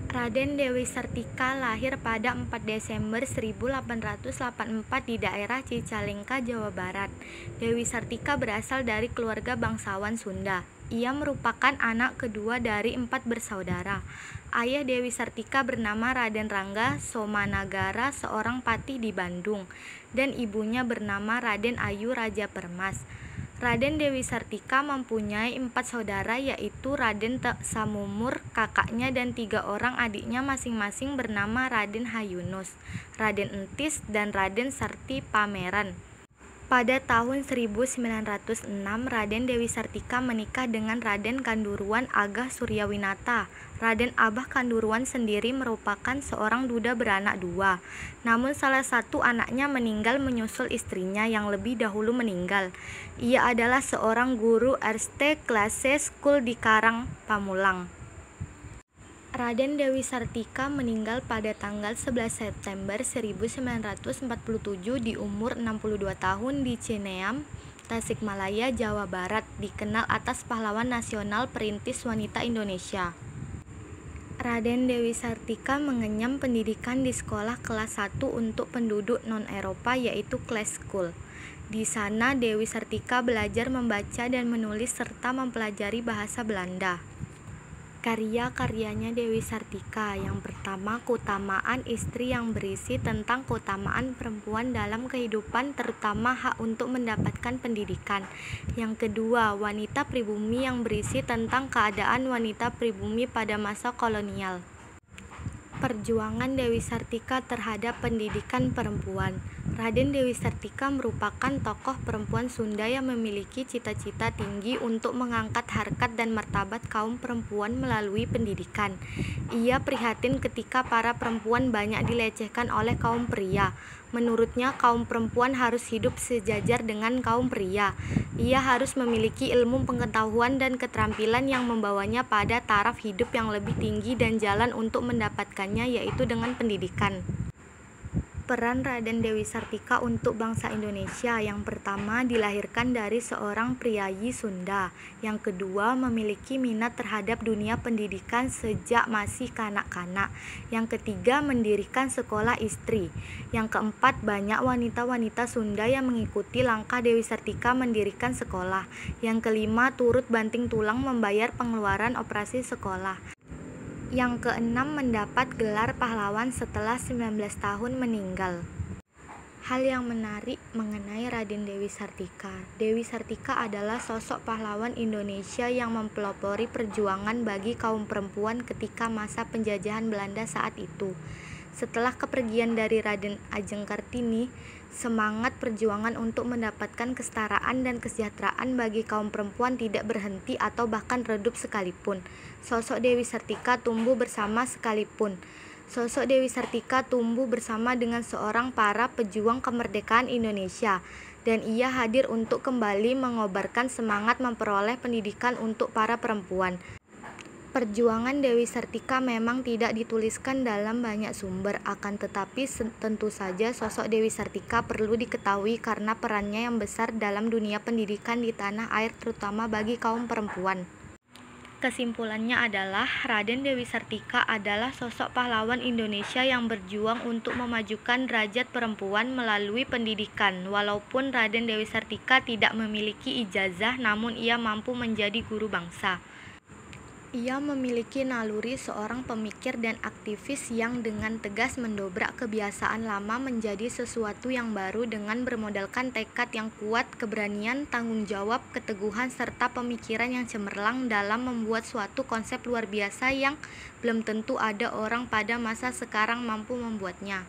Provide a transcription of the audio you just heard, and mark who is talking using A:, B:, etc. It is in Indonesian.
A: Raden Dewi Sartika lahir pada 4 Desember 1884 di daerah Cicalengka, Jawa Barat. Dewi Sartika berasal dari keluarga bangsawan Sunda. Ia merupakan anak kedua dari 4 bersaudara. Ayah Dewi Sartika bernama Raden Rangga Somanagara, seorang patih di Bandung, dan ibunya bernama Raden Ayu Raja Permas. Raden Dewi Sartika mempunyai 4 saudara, yaitu Raden Samumur, kakaknya, dan 3 orang adiknya masing-masing bernama Raden Hayunus, Raden Entis, dan Raden Sarti Pameran. Pada tahun 1906, Raden Dewi Sartika menikah dengan Raden Kanduruan Agah Suryawinata. Raden Abah Kanduruan sendiri merupakan seorang duda beranak 2. Namun salah satu anaknya meninggal menyusul istrinya yang lebih dahulu meninggal. Ia adalah seorang guru Erste Classe School di Karang, Pamulang. Raden Dewi Sartika meninggal pada tanggal 11 September 1947 di umur 62 tahun di Cineam, Tasikmalaya, Jawa Barat, dikenal atas pahlawan nasional perintis wanita Indonesia. Raden Dewi Sartika mengenyam pendidikan di sekolah kelas 1 untuk penduduk non-Eropa, yaitu Class School. Di sana Dewi Sartika belajar membaca dan menulis serta mempelajari bahasa Belanda. Karya-karyanya Dewi Sartika: yang pertama, Keutamaan Istri, yang berisi tentang keutamaan perempuan dalam kehidupan, terutama hak untuk mendapatkan pendidikan. Yang kedua, Wanita Pribumi, yang berisi tentang keadaan wanita pribumi pada masa kolonial. Perjuangan Dewi Sartika terhadap pendidikan perempuan. Raden Dewi Sartika merupakan tokoh perempuan Sunda yang memiliki cita-cita tinggi untuk mengangkat harkat dan martabat kaum perempuan melalui pendidikan. Ia prihatin ketika para perempuan banyak dilecehkan oleh kaum pria. Menurutnya, kaum perempuan harus hidup sejajar dengan kaum pria. Ia harus memiliki ilmu pengetahuan dan keterampilan yang membawanya pada taraf hidup yang lebih tinggi, dan jalan untuk mendapatkannya yaitu dengan pendidikan. Peran Raden Dewi Sartika untuk bangsa Indonesia. Yang pertama, dilahirkan dari seorang priayi Sunda. Yang kedua, memiliki minat terhadap dunia pendidikan sejak masih kanak-kanak. Yang ketiga, mendirikan sekolah istri. Yang keempat, banyak wanita-wanita Sunda yang mengikuti langkah Dewi Sartika mendirikan sekolah. Yang kelima, turut banting tulang membayar pengeluaran operasi sekolah. Yang keenam, mendapat gelar pahlawan setelah 19 tahun meninggal. Hal yang menarik mengenai Raden Dewi Sartika. Dewi Sartika adalah sosok pahlawan Indonesia yang mempelopori perjuangan bagi kaum perempuan ketika masa penjajahan Belanda saat itu. Setelah kepergian dari Raden Ajeng Kartini, semangat perjuangan untuk mendapatkan kesetaraan dan kesejahteraan bagi kaum perempuan tidak berhenti atau bahkan redup sekalipun. Sosok Dewi Sartika tumbuh bersama dengan seorang para pejuang kemerdekaan Indonesia, dan ia hadir untuk kembali mengobarkan semangat memperoleh pendidikan untuk para perempuan. Perjuangan Dewi Sartika memang tidak dituliskan dalam banyak sumber, akan tetapi tentu saja sosok Dewi Sartika perlu diketahui karena perannya yang besar dalam dunia pendidikan di tanah air, terutama bagi kaum perempuan. Kesimpulannya adalah, Raden Dewi Sartika adalah sosok pahlawan Indonesia yang berjuang untuk memajukan derajat perempuan melalui pendidikan. Walaupun Raden Dewi Sartika tidak memiliki ijazah, namun ia mampu menjadi guru bangsa. Ia memiliki naluri seorang pemikir dan aktivis yang dengan tegas mendobrak kebiasaan lama menjadi sesuatu yang baru dengan bermodalkan tekad yang kuat, keberanian, tanggung jawab, keteguhan, serta pemikiran yang cemerlang dalam membuat suatu konsep luar biasa yang belum tentu ada orang pada masa sekarang mampu membuatnya.